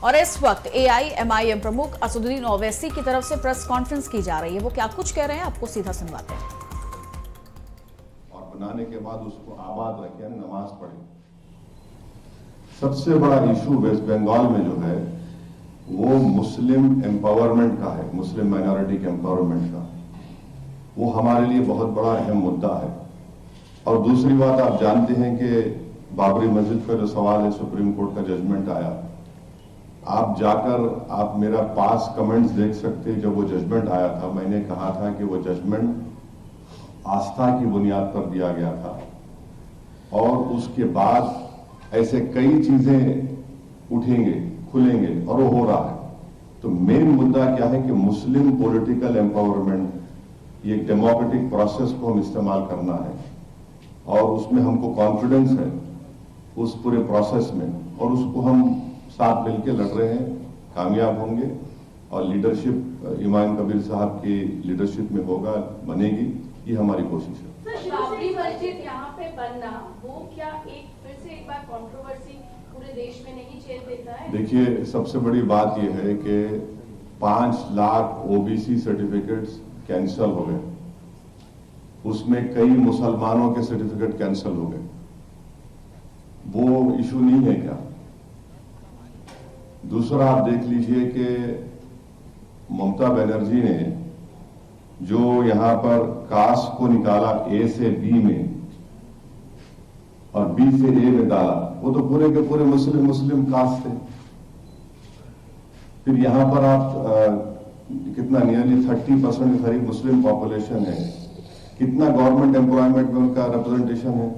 और इस वक्त AIMIM प्रमुख असदुद्दीन ओवैसी की तरफ से प्रेस कॉन्फ्रेंस की जा रही है। वो क्या कुछ कह रहे हैं आपको सीधा सुनवाते हैं। और बनाने के बाद उसको आबाद रखें, नमाज पढ़ें। सबसे बड़ा इशू वेस्ट बंगाल में जो है वो मुस्लिम एम्पावरमेंट का है, मुस्लिम माइनॉरिटी के एम्पावरमेंट का। वो हमारे लिए बहुत बड़ा अहम मुद्दा है। और दूसरी बात, आप जानते हैं कि बाबरी मस्जिद का जो सवाल है, सुप्रीम कोर्ट का जजमेंट आया। आप जाकर आप मेरा पास कमेंट्स देख सकते हैं। जब वो जजमेंट आया था, मैंने कहा था कि वो जजमेंट आस्था की बुनियाद पर दिया गया था और उसके बाद ऐसे कई चीजें उठेंगे, खुलेंगे और वो हो रहा है। तो मेन मुद्दा क्या है कि मुस्लिम पॉलिटिकल एम्पावरमेंट, ये डेमोक्रेटिक प्रोसेस को हम इस्तेमाल करना है और उसमें हमको कॉन्फिडेंस है उस पूरे प्रोसेस में, और उसको हम साथ मिलकर लड़ रहे हैं, कामयाब होंगे। और लीडरशिप इमाम कबीर साहब की लीडरशिप में होगा, बनेगी, ये हमारी कोशिश है। बाबरी मस्जिद यहाँ पे बनना, वो क्या फिर से एक बार कंट्रोवर्सी पूरे देश में नहीं छेड़ देता है? देखिए, सबसे बड़ी बात यह है कि 5 लाख OBC सर्टिफिकेट्स कैंसिल हो गए, उसमें कई मुसलमानों के सर्टिफिकेट कैंसिल हो गए। वो इशू नहीं है क्या? दूसरा, आप देख लीजिए कि ममता बनर्जी ने जो यहां पर कास्ट को निकाला A से B में और B से A में डाला, वो तो पूरे के पूरे मुस्लिम कास्ट थे। फिर यहां पर आप कितना नियरली 30% के करीब मुस्लिम पॉपुलेशन है। कितना गवर्नमेंट एम्प्लॉयमेंट में उनका रिप्रेजेंटेशन है?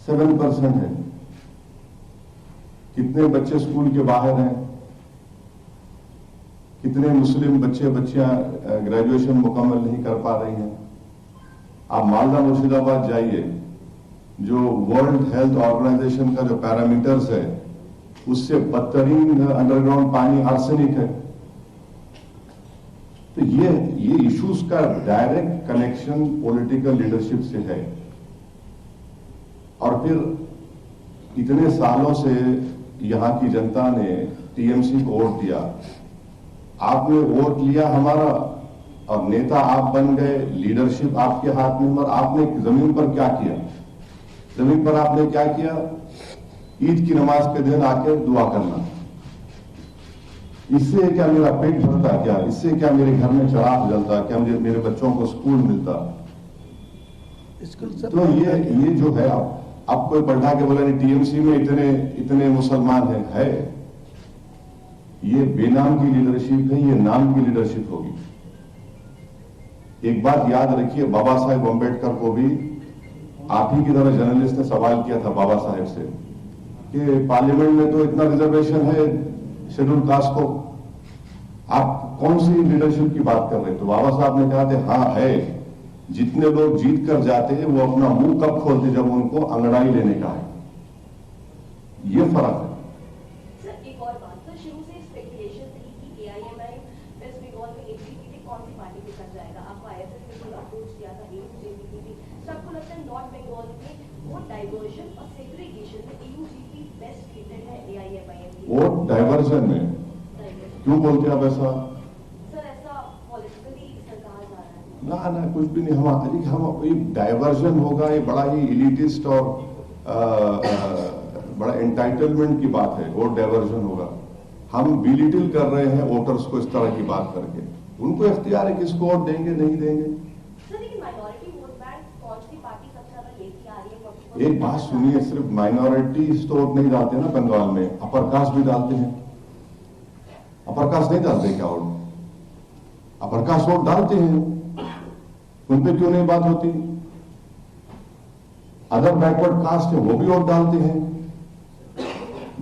7% है। कितने बच्चे स्कूल के बाहर हैं? कितने मुस्लिम बच्चियां ग्रेजुएशन मुकम्मल नहीं कर पा रही हैं? आप मालदा मुर्शिदाबाद जाइए, जो वर्ल्ड हेल्थ ऑर्गेनाइजेशन का जो पैरामीटर्स है उससे बदतरीन अंडरग्राउंड पानी आर्सेनिक है। तो ये इश्यूज का डायरेक्ट कनेक्शन पॉलिटिकल लीडरशिप से है। और फिर इतने सालों से यहां की जनता ने TMC को वोट दिया, आपने वोट लिया हमारा और नेता आप बन गए, लीडरशिप आपके हाथ में, और आपने जमीन पर क्या किया? जमीन पर आपने क्या किया? ईद की नमाज के दिन आके दुआ करना। इससे क्या मेरा पेट भरता? क्या इससे क्या मेरे घर में चिराग जलता? क्या मुझे मेरे बच्चों को स्कूल मिलता? तो ये जो है, आप कोई बढ़ा के बोला नहीं TMC में इतने मुसलमान है। ये बेनाम की लीडरशिप है, ये नाम की लीडरशिप होगी। एक बात याद रखिए, बाबा साहेब अम्बेडकर को भी आप ही की तरह जर्नलिस्ट ने सवाल किया था बाबा साहेब से कि पार्लियामेंट में तो इतना रिजर्वेशन है शेड्यूल कास्ट को, आप कौन सी लीडरशिप की बात कर रहे हैं? तो बाबा साहब ने कहा था, हाँ है। जितने लोग जीत कर जाते हैं वो अपना मुंह कब खोलते? जब उनको अंगड़ाई लेने का है। ये फर्क है। सर, एक और बात, तो शुरू से स्पेकुलेशन थी कि AIMIM वेस्ट बंगाल में ABCD कौन सी पार्टी के साथ जाएगा। आपको ISS ने कोई अप्रोच किया था, AUJPP। सबको लगता है नॉर्थ बंगाल में वोट डाइवर्जन और सेग्रीगेशन में AUJP बेस्ट ट्रीटेड है AIMIM। वोट डाइवर्जन में क्यों बोलते हैं आप ऐसा? सर, ऐसा पॉलिटिकली सरकार जा रहा है। ना कुछ भी नहीं। हम डाइवर्जन होगा, ये बड़ा ही इलिटिस्ट और बड़ा एंटाइटलमेंट की बात है। वोट डाइवर्जन होगा। हम बिलिटिल कर रहे हैं वोटर्स को इस तरह की बात करके। उनको इख्तियार है किसको वोट देंगे, नहीं देंगे। सर, लेकिन माइनॉरिटी वोट बैंक कौन सी पार्टी सबसे ज्यादा लेती आ रही है? एक बात सुनिए, सिर्फ माइनॉरिटीज तो वोट नहीं डालते ना बंगाल में, अपर कास्ट भी डालते हैं। अपर कास्ट नहीं डालते क्या वोट? अपर कास्ट वोट डालते हैं, उन पे क्यों नहीं बात होती? अदर बैकवर्ड कास्ट है वो भी वोट डालते हैं,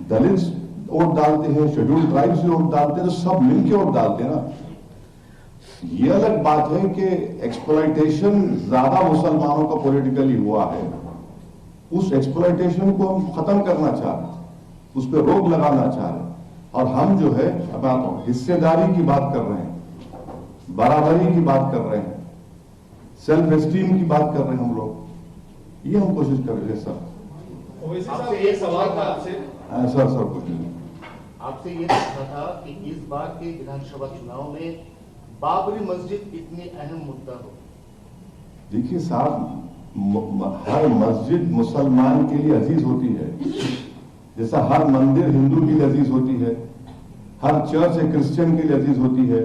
दलित वोट डालते हैं, शेड्यूल्ड ट्राइब्स भी वोट डालते हैं, तो सब मिलके वोट डालते हैं ना। ये अलग बात है कि एक्सप्लॉइटेशन ज्यादा मुसलमानों का पॉलिटिकली हुआ है। उस एक्सप्लॉइटेशन को हम खत्म करना चाह रहे हैं, उस पर रोक लगाना चाह रहे हैं। और हम जो है, अब हिस्सेदारी की बात कर रहे हैं, बराबरी की बात कर रहे हैं, सेल्फ एस्टीम की बात कर रहे हैं हम लोग। ये हम कोशिश कर रहे हैं सर। आपसे एक सवाल था आपसे। सर कुछ नहीं। आपसे ये पूछना था कि इस बार के विधानसभा चुनाव में बाबरी मस्जिद इतनी अहम मुद्दा हो। देखिए साहब, हर मस्जिद मुसलमान के लिए अजीज होती है, जैसा हर मंदिर हिंदू के लिए अजीज होती है, हर चर्च एक क्रिश्चियन के लिए अजीज होती है,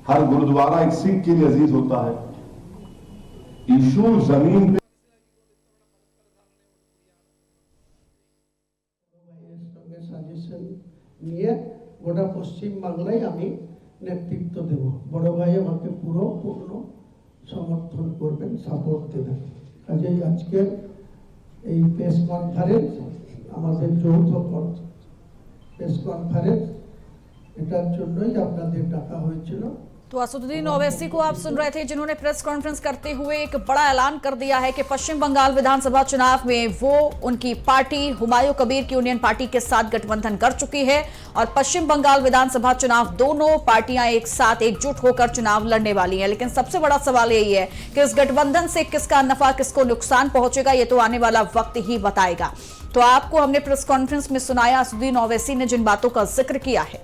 हर गुरुद्वारा एक सिख के लिए अजीज होता है। इशू जमीन पे সাজেশন নিয়ে গোটা পশ্চিম বাংলায় আমি নেতৃত্ব দেব। বড় ভাই আমাকে পুরো পূর্ণ সমর্থন করবেন, সাপোর্ট দেবেন। কাজেই আজকের এই প্রেস কনফারেন্স আমাদের যৌথ প্রেস কনফারেন্স, এটার জন্যই আপনাদের ডাকা হয়েছিল। तो असदुद्दीन ओवैसी को आप सुन रहे थे, जिन्होंने प्रेस कॉन्फ्रेंस करते हुए एक बड़ा ऐलान कर दिया है कि पश्चिम बंगाल विधानसभा चुनाव में वो उनकी पार्टी हुमायूं कबीर की यूनियन पार्टी के साथ गठबंधन कर चुकी है और पश्चिम बंगाल विधानसभा चुनाव दोनों पार्टियां एक साथ एकजुट होकर चुनाव लड़ने वाली हैं। लेकिन सबसे बड़ा सवाल यही है कि इस गठबंधन से किसका नफा किसको नुकसान पहुंचेगा, ये तो आने वाला वक्त ही बताएगा। तो आपको हमने प्रेस कॉन्फ्रेंस में सुनाया असदुद्दीन ओवैसी ने जिन बातों का जिक्र किया है।